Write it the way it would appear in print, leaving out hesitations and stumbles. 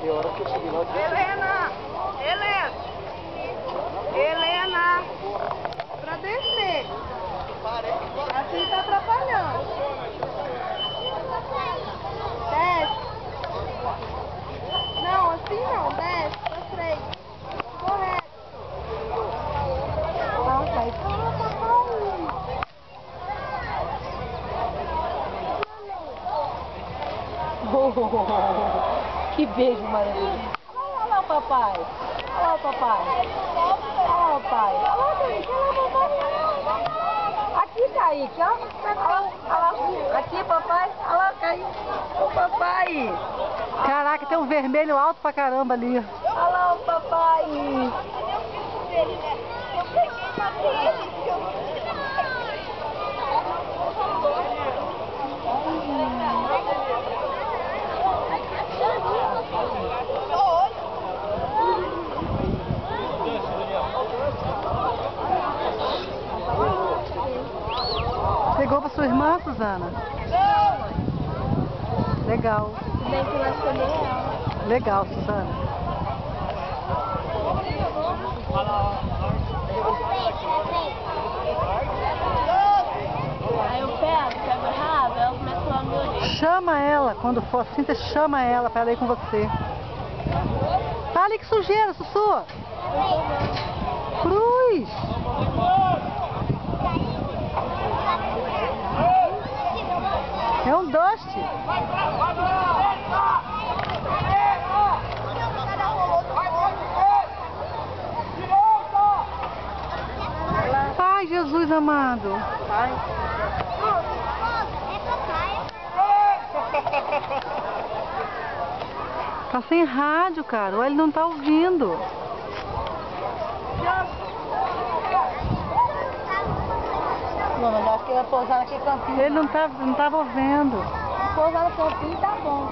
Helena! Helena! Helena! Pra descer. Assim tá atrapalhando. Desce. Não, assim não. Desce. Pra frente. Correto. Nossa, aí Que beijo maravilhoso. Olha lá o papai. Olha lá o papai. Olha lá o pai. Olha lá, Kaique. Olha lá o papai. Aqui, Kaique. Olha lá. Aqui, papai. Olha lá, Kaique. O papai. Caraca, tem um vermelho alto pra caramba ali. Olha lá o papai. Pegou pra sua irmã, Suzana? Legal. Bem que ela escolheu ela. Legal, Suzana. Aí eu pego o rabo, ela começa a pular no meu dedo. Chama ela, quando for assim, você chama ela pra ela ir com você. Olha que sujeira, Sussu! Cruz! É um Dust! Ai, Jesus amado! Tá sem rádio, cara. Ou ele não tá ouvindo. Não, mas acho que eu ia pousar naquele campinho. Ele não tava ouvindo. Pousar no campinho tá bom.